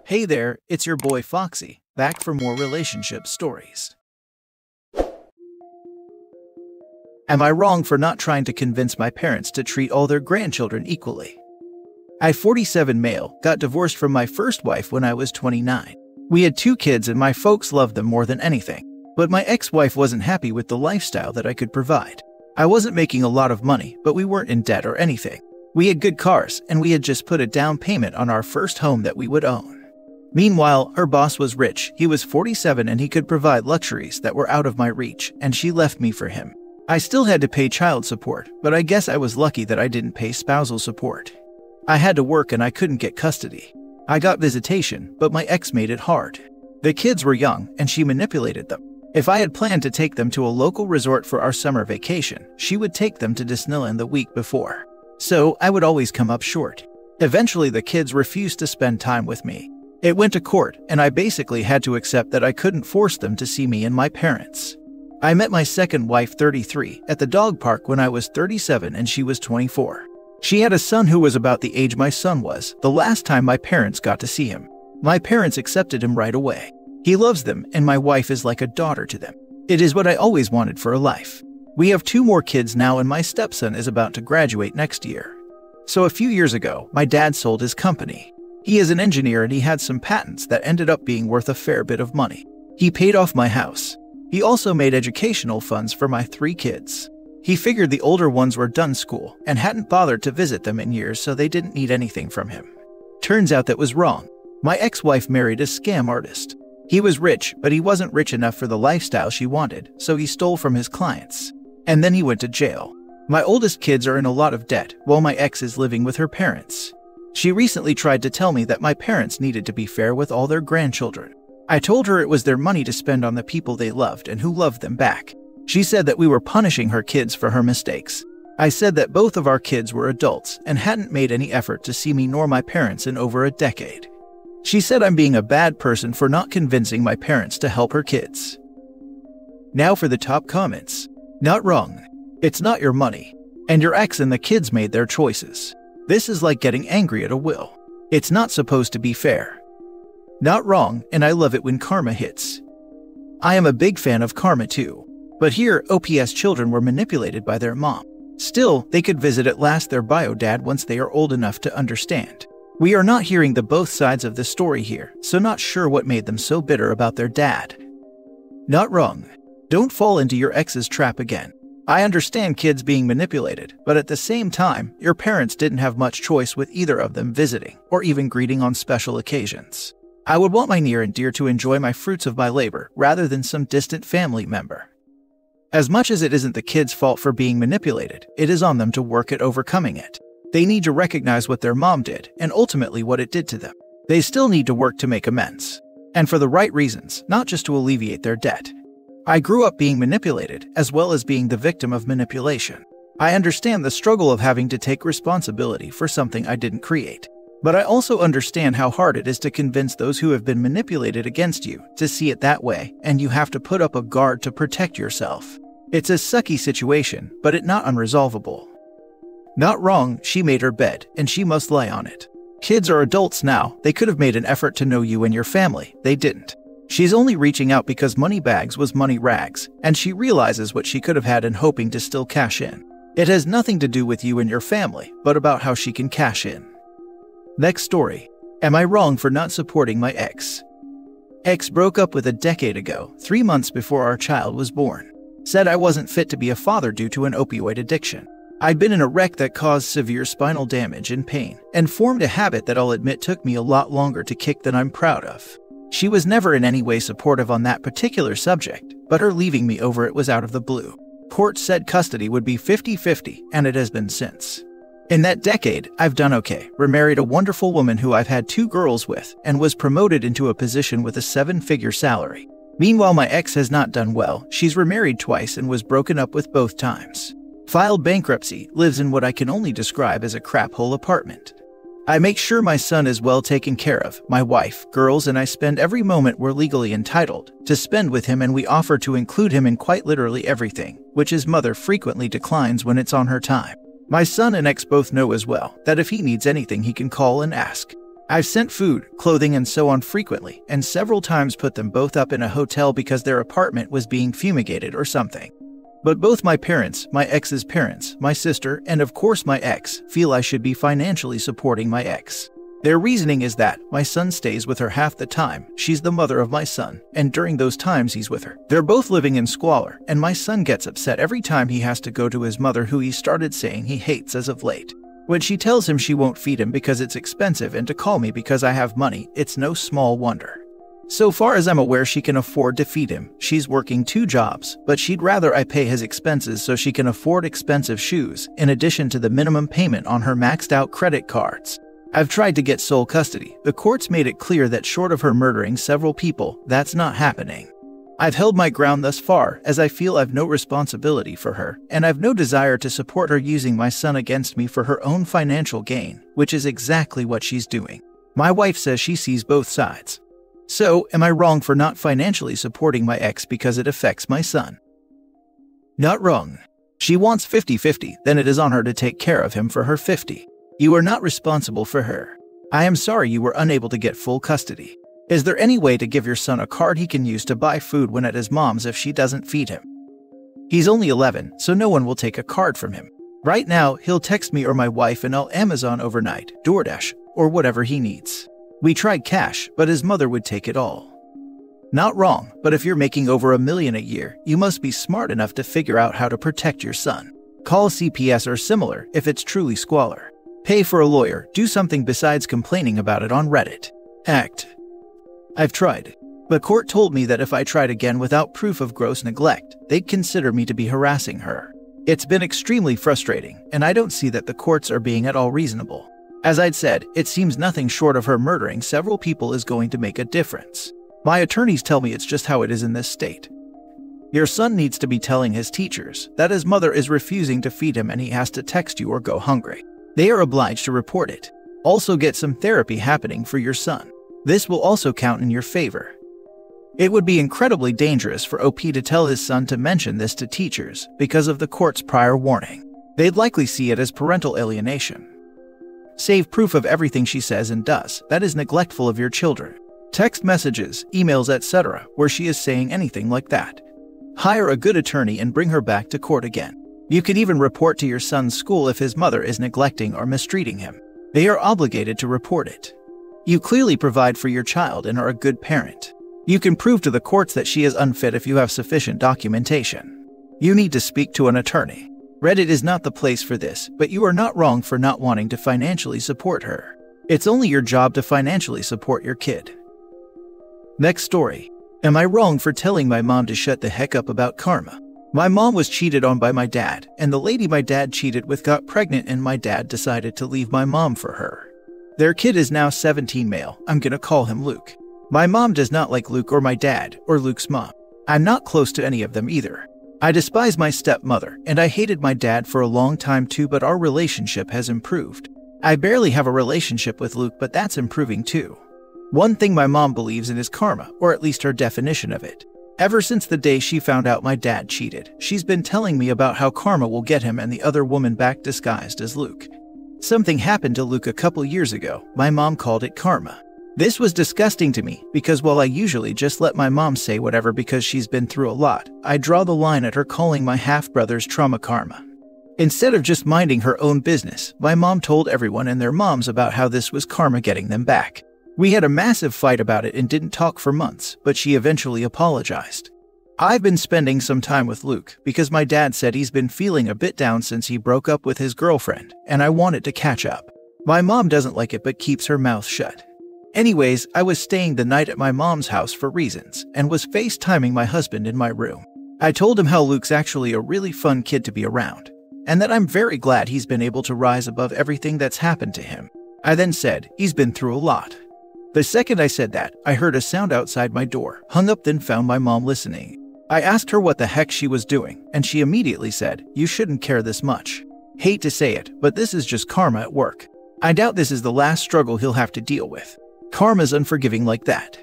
Hey there, it's your boy Foxy, back for more relationship stories. Am I wrong for not trying to convince my parents to treat all their grandchildren equally? I, 47 male, got divorced from my first wife when I was 29. We had 2 kids and my folks loved them more than anything. But my ex-wife wasn't happy with the lifestyle that I could provide. I wasn't making a lot of money, but we weren't in debt or anything. We had good cars, and we had just put a down payment on our first home that we would own. Meanwhile, her boss was rich, he was 47 and he could provide luxuries that were out of my reach, and she left me for him. I still had to pay child support, but I guess I was lucky that I didn't pay spousal support. I had to work and I couldn't get custody. I got visitation, but my ex made it hard. The kids were young, and she manipulated them. If I had planned to take them to a local resort for our summer vacation, she would take them to Disneyland the week before. So, I would always come up short. Eventually, the kids refused to spend time with me. It went to court, and I basically had to accept that I couldn't force them to see me and my parents. I met my second wife, 33, at the dog park when I was 37 and she was 24. She had a son who was about the age my son was the last time my parents got to see him. My parents accepted him right away. He loves them, and my wife is like a daughter to them. It is what I always wanted for a life. We have 2 more kids now, and my stepson is about to graduate next year. So a few years ago, my dad sold his company. He is an engineer and he had some patents that ended up being worth a fair bit of money. He paid off my house. He also made educational funds for my 3 kids. He figured the older ones were done school and hadn't bothered to visit them in years, so they didn't need anything from him. Turns out that was wrong. My ex-wife married a scam artist. He was rich, but he wasn't rich enough for the lifestyle she wanted, so he stole from his clients. And then he went to jail. My oldest kids are in a lot of debt, while my ex is living with her parents. She recently tried to tell me that my parents needed to be fair with all their grandchildren. I told her it was their money to spend on the people they loved and who loved them back. She said that we were punishing her kids for her mistakes. I said that both of our kids were adults and hadn't made any effort to see me nor my parents in over a decade. She said I'm being a bad person for not convincing my parents to help her kids. Now for the top comments. Not wrong. It's not your money. And your ex and the kids made their choices. This is like getting angry at a will. It's not supposed to be fair. Not wrong, and I love it when karma hits. I am a big fan of karma too. But here, OPS children were manipulated by their mom. Still, they could visit at last their bio dad once they are old enough to understand. We are not hearing the both sides of the story here, so not sure what made them so bitter about their dad. Not wrong. Don't fall into your ex's trap again. I understand kids being manipulated, but at the same time, your parents didn't have much choice with either of them visiting or even greeting on special occasions. I would want my near and dear to enjoy my fruits of my labor rather than some distant family member. As much as it isn't the kids' fault for being manipulated, it is on them to work at overcoming it. They need to recognize what their mom did and ultimately what it did to them. They still need to work to make amends. And for the right reasons, not just to alleviate their debt. I grew up being manipulated, as well as being the victim of manipulation. I understand the struggle of having to take responsibility for something I didn't create. But I also understand how hard it is to convince those who have been manipulated against you to see it that way, and you have to put up a guard to protect yourself. It's a sucky situation, but it's not unresolvable. Not wrong, she made her bed, and she must lie on it. Kids are adults now, they could have made an effort to know you and your family, they didn't. She's only reaching out because money bags was money rags, and she realizes what she could have had and hoping to still cash in. It has nothing to do with you and your family, but about how she can cash in. Next story. Am I wrong for not supporting my ex? Ex broke up with a decade ago, 3 months before our child was born. Said I wasn't fit to be a father due to an opioid addiction. I'd been in a wreck that caused severe spinal damage and pain, and formed a habit that I'll admit took me a lot longer to kick than I'm proud of. She was never in any way supportive on that particular subject, but her leaving me over it was out of the blue. Court said custody would be 50-50, and it has been since. In that decade, I've done okay, remarried a wonderful woman who I've had 2 girls with, and was promoted into a position with a 7-figure salary. Meanwhile, my ex has not done well. She's remarried twice and was broken up with both times. Filed bankruptcy, lives in what I can only describe as a crap hole apartment. I make sure my son is well taken care of, my wife, girls, and I spend every moment we're legally entitled to spend with him, and we offer to include him in quite literally everything, which his mother frequently declines when it's on her time. My son and ex both know as well that if he needs anything he can call and ask. I've sent food, clothing, and so on frequently, and several times put them both up in a hotel because their apartment was being fumigated or something. But both my parents, my ex's parents, my sister, and of course my ex, feel I should be financially supporting my ex. Their reasoning is that my son stays with her half the time, she's the mother of my son, and during those times he's with her. They're both living in squalor, and my son gets upset every time he has to go to his mother, who he started saying he hates as of late. When she tells him she won't feed him because it's expensive and to call me because I have money, it's no small wonder. So far as I'm aware, she can afford to feed him. She's working 2 jobs, but she'd rather I pay his expenses so she can afford expensive shoes, in addition to the minimum payment on her maxed out credit cards. I've tried to get sole custody. The courts made it clear that short of her murdering several people, that's not happening. I've held my ground thus far, as I feel I've no responsibility for her, and I've no desire to support her using my son against me for her own financial gain, which is exactly what she's doing. My wife says she sees both sides. So, am I wrong for not financially supporting my ex because it affects my son? Not wrong. She wants 50-50, then it is on her to take care of him for her 50. You are not responsible for her. I am sorry you were unable to get full custody. Is there any way to give your son a card he can use to buy food when at his mom's if she doesn't feed him? He's only 11, so no one will take a card from him. Right now, he'll text me or my wife and I'll Amazon overnight, DoorDash, or whatever he needs. We tried cash, but his mother would take it all. Not wrong, but if you're making over $1 million a year, you must be smart enough to figure out how to protect your son. Call CPS or similar if it's truly squalor. Pay for a lawyer, do something besides complaining about it on Reddit. Act. I've tried. The court told me that if I tried again without proof of gross neglect, they'd consider me to be harassing her. It's been extremely frustrating, and I don't see that the courts are being at all reasonable. As I'd said, it seems nothing short of her murdering several people is going to make a difference. My attorneys tell me it's just how it is in this state. Your son needs to be telling his teachers that his mother is refusing to feed him and he has to text you or go hungry. They are obliged to report it. Also get some therapy happening for your son. This will also count in your favor. It would be incredibly dangerous for OP to tell his son to mention this to teachers because of the court's prior warning. They'd likely see it as parental alienation. Save proof of everything she says and does that is neglectful of your children. Text messages, emails, etc., where she is saying anything like that. Hire a good attorney and bring her back to court again. You could even report to your son's school if his mother is neglecting or mistreating him. They are obligated to report it. You clearly provide for your child and are a good parent. You can prove to the courts that she is unfit if you have sufficient documentation. You need to speak to an attorney. Reddit is not the place for this, but you are not wrong for not wanting to financially support her. It's only your job to financially support your kid. Next story. Am I wrong for telling my mom to shut the heck up about karma? My mom was cheated on by my dad, and the lady my dad cheated with got pregnant and my dad decided to leave my mom for her. Their kid is now 17 male. I'm gonna call him Luke. My mom does not like Luke or my dad, or Luke's mom. I'm not close to any of them either. I despise my stepmother, and I hated my dad for a long time too, but our relationship has improved. I barely have a relationship with Luke, but that's improving too. One thing my mom believes in is karma, or at least her definition of it. Ever since the day she found out my dad cheated, she's been telling me about how karma will get him and the other woman back disguised as Luke. Something happened to Luke a couple years ago. My mom called it karma. This was disgusting to me because while I usually just let my mom say whatever because she's been through a lot, I draw the line at her calling my half-brother's trauma karma. Instead of just minding her own business, my mom told everyone and their moms about how this was karma getting them back. We had a massive fight about it and didn't talk for months, but she eventually apologized. I've been spending some time with Luke because my dad said he's been feeling a bit down since he broke up with his girlfriend, and I wanted to catch up. My mom doesn't like it but keeps her mouth shut. Anyways, I was staying the night at my mom's house for reasons, and was FaceTiming my husband in my room. I told him how Luke's actually a really fun kid to be around, and that I'm very glad he's been able to rise above everything that's happened to him. I then said, he's been through a lot. The second I said that, I heard a sound outside my door, hung up, then found my mom listening. I asked her what the heck she was doing, and she immediately said, you shouldn't care this much. Hate to say it, but this is just karma at work. I doubt this is the last struggle he'll have to deal with. Karma's unforgiving like that.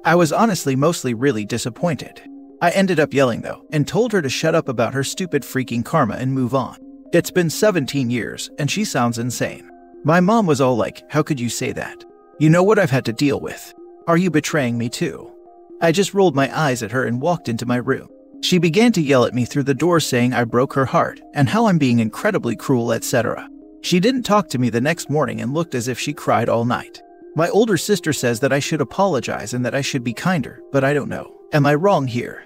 I was honestly mostly really disappointed. I ended up yelling though, and told her to shut up about her stupid freaking karma and move on. It's been 17 years, and she sounds insane. My mom was all like, how could you say that? You know what I've had to deal with. Are you betraying me too? I just rolled my eyes at her and walked into my room. She began to yell at me through the door saying I broke her heart and how I'm being incredibly cruel, etc. She didn't talk to me the next morning and looked as if she cried all night. My older sister says that I should apologize and that I should be kinder, but I don't know. Am I wrong here?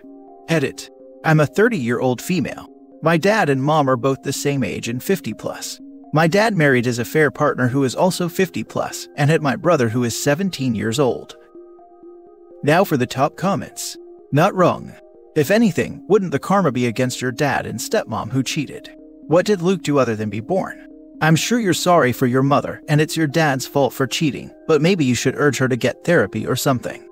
Edit. I'm a 30-year-old female. My dad and mom are both the same age and 50 plus. My dad married his affair partner who is also 50 plus and had my brother who is 17 years old. Now for the top comments. Not wrong. If anything, wouldn't the karma be against your dad and stepmom who cheated? What did Luke do other than be born? I'm sure you're sorry for your mother and it's your dad's fault for cheating, but maybe you should urge her to get therapy or something.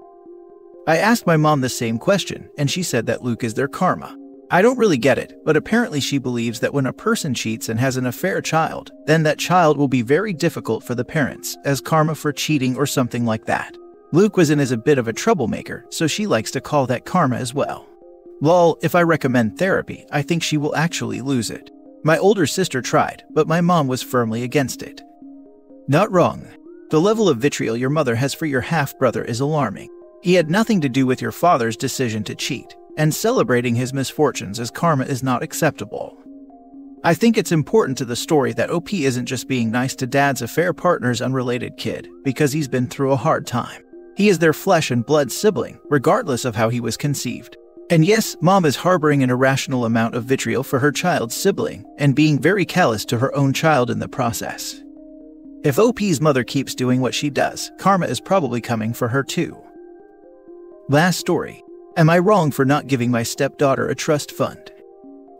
I asked my mom the same question and she said that Luke is their karma. I don't really get it, but apparently she believes that when a person cheats and has an affair child, then that child will be very difficult for the parents, as karma for cheating or something like that. Luke was in as a bit of a troublemaker, so she likes to call that karma as well. Lol, if I recommend therapy, I think she will actually lose it. My older sister tried, but my mom was firmly against it. Not wrong. The level of vitriol your mother has for your half-brother is alarming. He had nothing to do with your father's decision to cheat, and celebrating his misfortunes as karma is not acceptable. I think it's important to the story that OP isn't just being nice to dad's affair partner's unrelated kid because he's been through a hard time. He is their flesh and blood sibling, regardless of how he was conceived. And yes, mom is harboring an irrational amount of vitriol for her child's sibling and being very callous to her own child in the process. If OP's mother keeps doing what she does, karma is probably coming for her too. Last story. Am I wrong for not giving my stepdaughter a trust fund?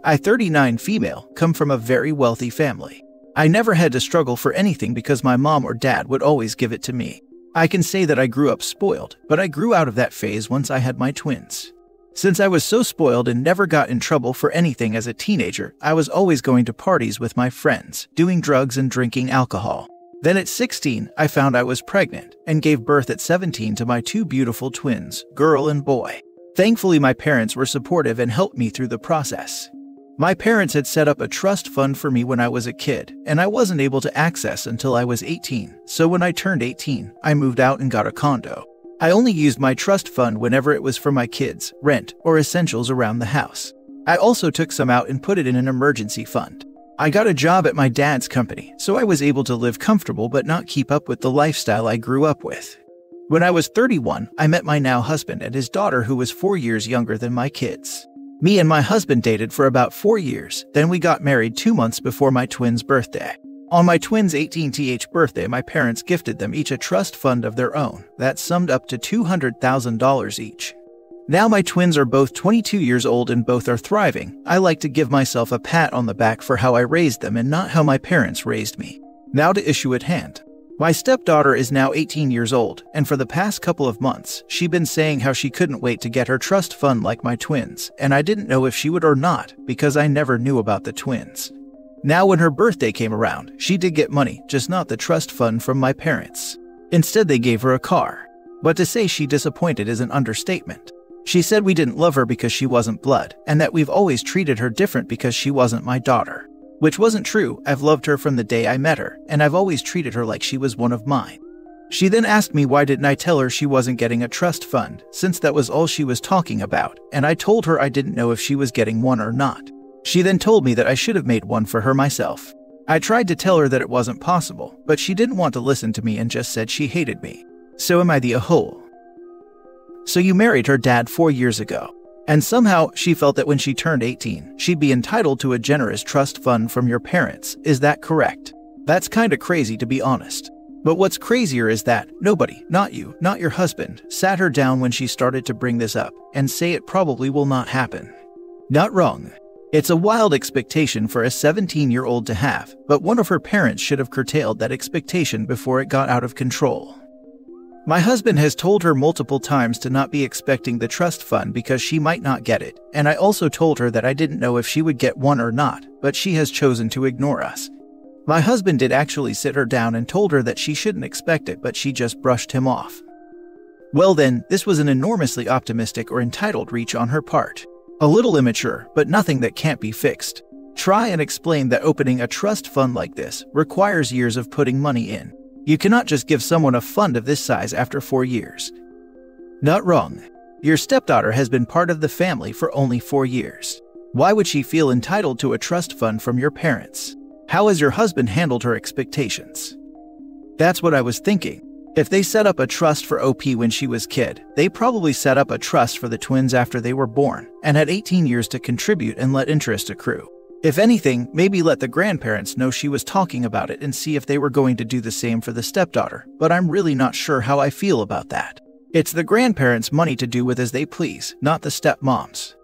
I, 39 female, come from a very wealthy family. I never had to struggle for anything because my mom or dad would always give it to me. I can say that I grew up spoiled, but I grew out of that phase once I had my twins. Since I was so spoiled and never got in trouble for anything as a teenager, I was always going to parties with my friends, doing drugs and drinking alcohol. Then at 16, I found I was pregnant and gave birth at 17 to my two beautiful twins, girl and boy. Thankfully, my parents were supportive and helped me through the process. My parents had set up a trust fund for me when I was a kid, and I wasn't able to access until I was 18, so when I turned 18, I moved out and got a condo. I only used my trust fund whenever it was for my kids, rent, or essentials around the house. I also took some out and put it in an emergency fund. I got a job at my dad's company, so I was able to live comfortable but not keep up with the lifestyle I grew up with. When I was 31, I met my now husband and his daughter who was 4 years younger than my kids. Me and my husband dated for about 4 years, then we got married 2 months before my twins' birthday. On my twins' 18th birthday, my parents gifted them each a trust fund of their own that summed up to $200,000 each. Now my twins are both 22 years old and both are thriving. I like to give myself a pat on the back for how I raised them and not how my parents raised me. Now to issue at hand. My stepdaughter is now 18 years old, and for the past couple of months, she'd been saying how she couldn't wait to get her trust fund like my twins, and I didn't know if she would or not because I never knew about the twins. Now when her birthday came around, she did get money, just not the trust fund from my parents. Instead, they gave her a car. But to say she disappointed is an understatement. She said we didn't love her because she wasn't blood, and that we've always treated her different because she wasn't my daughter. Which wasn't true. I've loved her from the day I met her, and I've always treated her like she was one of mine. She then asked me why didn't I tell her she wasn't getting a trust fund, since that was all she was talking about, and I told her I didn't know if she was getting one or not. She then told me that I should have made one for her myself. I tried to tell her that it wasn't possible, but she didn't want to listen to me and just said she hated me. So am I the a-hole? So you married her dad 4 years ago, and somehow she felt that when she turned 18, she'd be entitled to a generous trust fund from your parents. Is that correct? That's kinda crazy to be honest. But what's crazier is that nobody, not you, not your husband, sat her down when she started to bring this up and say it probably will not happen. Not wrong. It's a wild expectation for a 17-year-old to have, but one of her parents should have curtailed that expectation before it got out of control. My husband has told her multiple times to not be expecting the trust fund because she might not get it, and I also told her that I didn't know if she would get one or not, but she has chosen to ignore us. My husband did actually sit her down and told her that she shouldn't expect it, but she just brushed him off. Well then, this was an enormously optimistic or entitled reach on her part. A little immature, but nothing that can't be fixed. Try and explain that opening a trust fund like this requires years of putting money in. You cannot just give someone a fund of this size after 4 years. Not wrong. Your stepdaughter has been part of the family for only 4 years. Why would she feel entitled to a trust fund from your parents? How has your husband handled her expectations? That's what I was thinking. If they set up a trust for OP when she was kid, they probably set up a trust for the twins after they were born and had 18 years to contribute and let interest accrue. If anything, maybe let the grandparents know she was talking about it and see if they were going to do the same for the stepdaughter, but I'm really not sure how I feel about that. It's the grandparents' money to do with as they please, not the stepmom's.